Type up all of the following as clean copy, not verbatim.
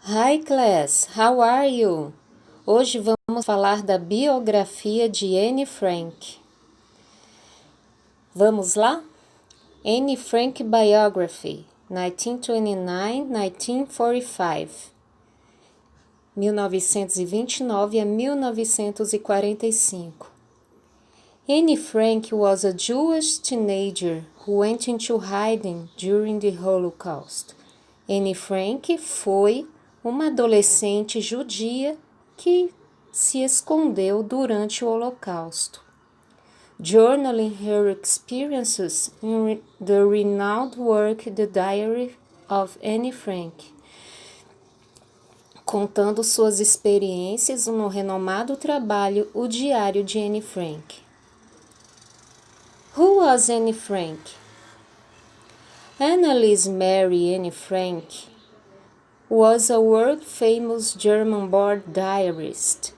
Hi class, how are you? Hoje vamos falar da biografia de Anne Frank. Vamos lá? Anne Frank Biography, 1929-1945, 1929 a 1945. Anne Frank was a Jewish teenager who went into hiding during the Holocaust. Anne Frank foi uma adolescente judia que se escondeu durante o Holocausto. Journaling her experiences in the renowned work The Diary of Anne Frank, contando suas experiências no renomado trabalho O Diário de Anne Frank. Who was Anne Frank? Anneliese Mary Anne Frank was a world-famous German-born diarist.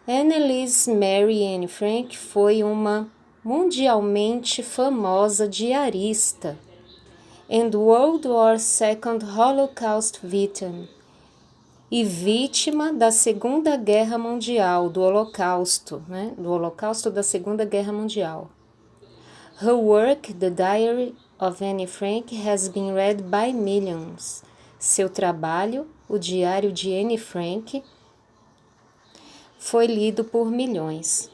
Anneliese Mary Anne Frank foi uma mundialmente famosa diarista and World War II Holocaust victim e vítima da Segunda Guerra Mundial, do Holocausto da Segunda Guerra Mundial. Her work, The Diary of Anne Frank, has been read by millions. Seu trabalho, O Diário de Anne Frank, foi lido por milhões.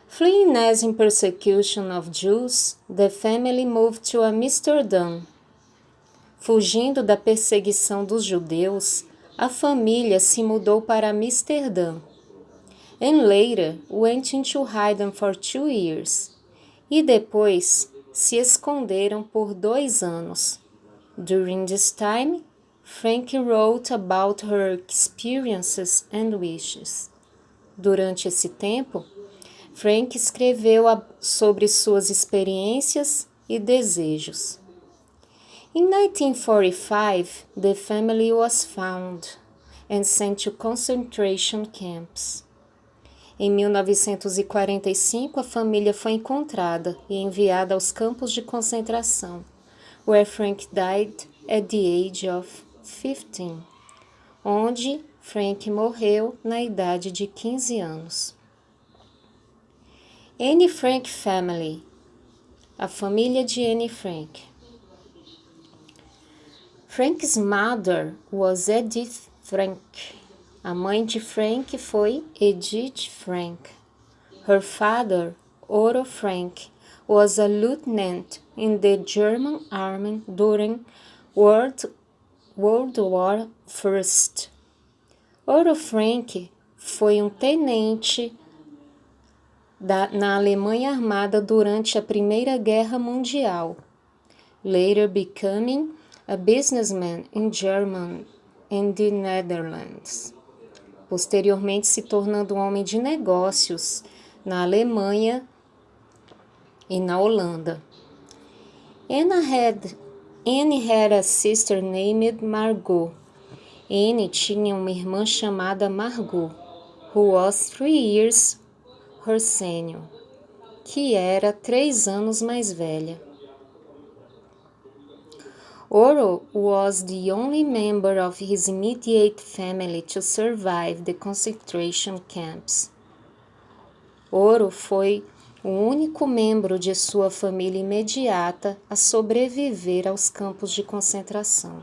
Fleeing Nazi persecution of Jews, the family moved to Amsterdam. Fugindo da perseguição dos judeus, a família se mudou para Amsterdã. And later went into hiding for 2 years. E depois se esconderam por 2 anos. During this time, Frank wrote about her experiences and wishes. Durante esse tempo, Frank escreveu sobre suas experiências e desejos. In 1945, the family was found and sent to concentration camps. Em 1945, a família foi encontrada e enviada aos campos de concentração, where Frank died at the age of 15, onde Frank morreu na idade de 15 anos. Anne Frank Family, a família de Anne Frank. Frank's mother was Edith Frank. A mãe de Frank foi Edith Frank. Her father, Otto Frank, was a lieutenant in the German army during World War I. Otto Frank foi tenente na Alemanha Armada durante a Primeira Guerra Mundial, later becoming a businessman in Germany and the Netherlands. Posteriormente se tornando um homem de negócios na Alemanha e na Holanda. Anne had a sister named Margot. Anne tinha uma irmã chamada Margot, who was 3 years her senior, que era 3 anos mais velha. Otto was the only member of his immediate family to survive the concentration camps. Otto foi o único membro de sua família imediata a sobreviver aos campos de concentração.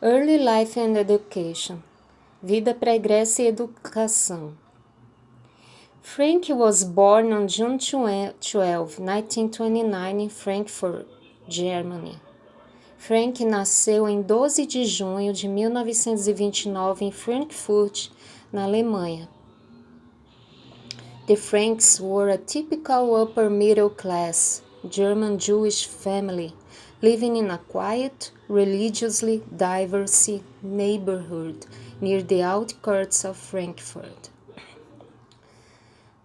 Early Life and Education. Vida pregressa e educação. Frank was born on June 12, 1929 in Frankfurt, Germany. Frank nasceu em 12 de junho de 1929 em Frankfurt, na Alemanha. The Franks were a typical upper-middle-class German Jewish family living in a quiet, religiously diverse neighborhood near the outskirts of Frankfurt.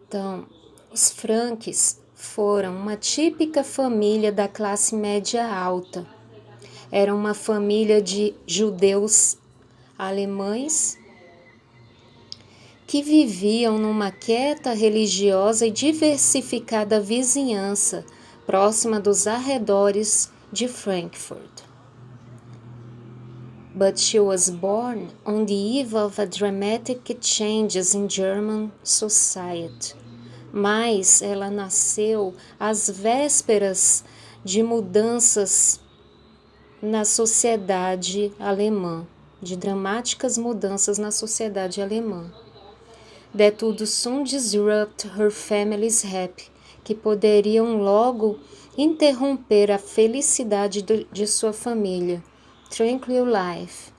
Então, os Franks foram uma típica família da classe média alta. Era uma família de judeus alemães que viviam numa quieta, religiosa e diversificada vizinhança, próxima dos arredores de Frankfurt. But she was born on the eve of a dramatic changes in German society. Mas ela nasceu às vésperas de mudanças na sociedade alemã, de dramáticas mudanças na sociedade alemã. That would soon disrupt her family's happy, que poderiam logo interromper a felicidade de sua família, tranquil life,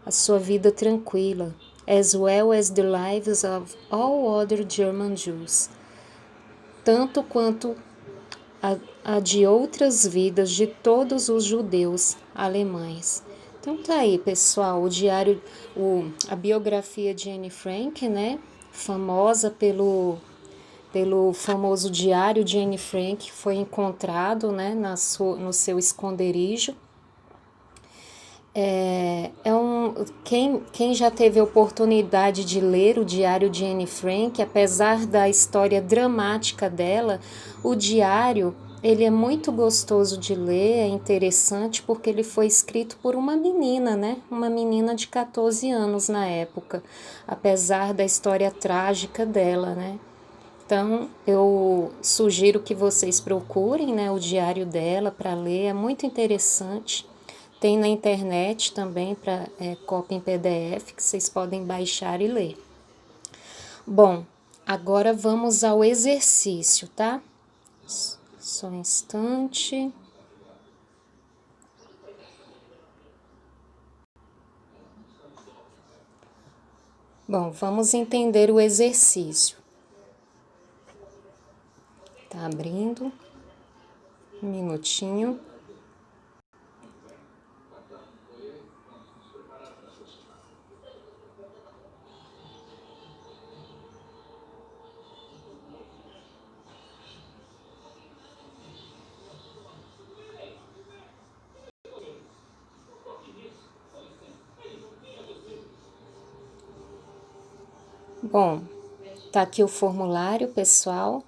a sua vida tranquila, as well as the lives of all other German Jews, tanto quanto a de outras vidas de todos os judeus alemães. Então tá aí, pessoal, a biografia de Anne Frank, né? Famosa pelo famoso diário de Anne Frank, que foi encontrado, né, no seu esconderijo. Quem já teve a oportunidade de ler o diário de Anne Frank, apesar da história dramática dela, o diário ele é muito gostoso de ler, é interessante porque ele foi escrito por uma menina, né? Uma menina de 14 anos na época, apesar da história trágica dela, né? Então, eu sugiro que vocês procurem, né, o diário dela para ler, é muito interessante. Tem na internet também para cópia em PDF que vocês podem baixar e ler. Bom, agora vamos ao exercício, tá? Só um instante. Bom, vamos entender o exercício. Tá abrindo. Um minutinho. Bom, tá aqui o formulário, pessoal.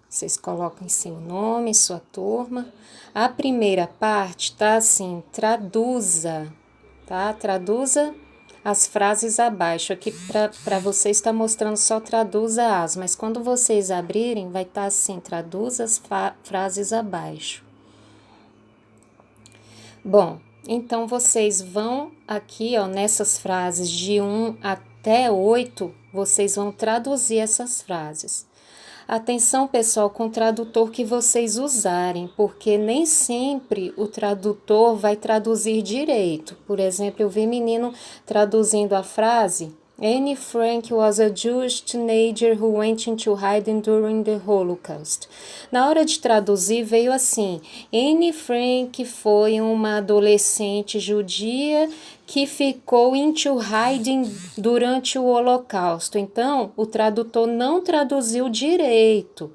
Vocês colocam seu nome, sua turma. A primeira parte tá assim, traduza, tá? Traduza as frases abaixo. Aqui para vocês está mostrando só traduza as, mas quando vocês abrirem, vai estar assim, traduza as frases abaixo. Bom, então vocês vão aqui, ó, nessas frases de 1 até 8, vocês vão traduzir essas frases. Atenção, pessoal, com o tradutor que vocês usarem, porque nem sempre o tradutor vai traduzir direito. Por exemplo, eu vi menino traduzindo a frase: Anne Frank was a Jewish teenager who went into hiding during the Holocaust. Na hora de traduzir veio assim: Anne Frank foi uma adolescente judia que ficou into hiding durante o Holocausto. Então, o tradutor não traduziu direito.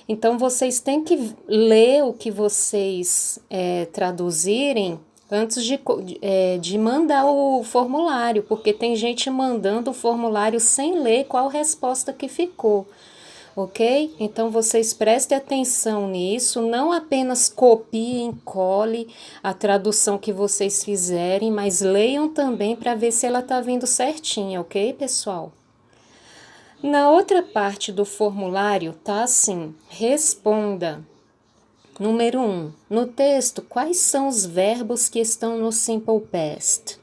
Então, vocês têm que ler o que vocês traduzirem antes de mandar o formulário, porque tem gente mandando o formulário sem ler qual resposta que ficou, ok? Então, vocês prestem atenção nisso, não apenas copiem, colhem a tradução que vocês fizerem, mas leiam também para ver se ela está vindo certinha, ok, pessoal? Na outra parte do formulário tá assim: responda. Número 1. No texto, quais são os verbos que estão no Simple Past?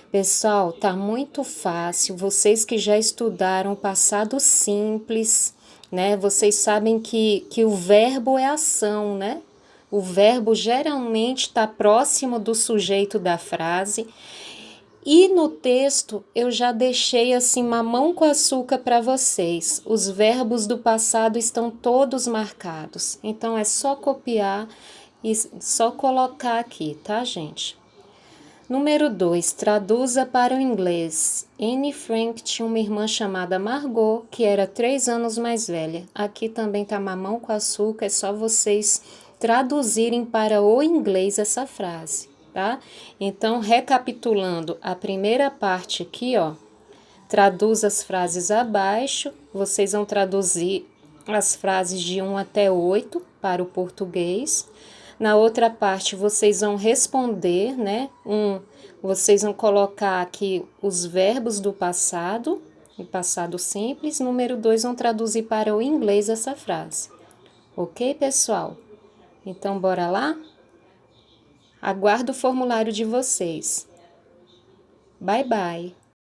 Pessoal, tá muito fácil. Vocês que já estudaram passado simples, né? Vocês sabem que o verbo é ação, né? O verbo geralmente está próximo do sujeito da frase. E no texto eu já deixei assim mamão com açúcar para vocês. Os verbos do passado estão todos marcados. Então é só copiar e só colocar aqui, tá, gente? Número 2, traduza para o inglês. Anne Frank tinha uma irmã chamada Margot, que era 3 anos mais velha. Aqui também tá mamão com açúcar, é só vocês traduzirem para o inglês essa frase. Tá? Então, recapitulando a primeira parte aqui, ó, traduz as frases abaixo, vocês vão traduzir as frases de 1 até 8 para o português. Na outra parte, vocês vão responder, né? Vocês vão colocar aqui os verbos do passado, em passado simples. Número 2, vão traduzir para o inglês essa frase. Ok, pessoal? Então, bora lá? Aguardo o formulário de vocês. Bye, bye!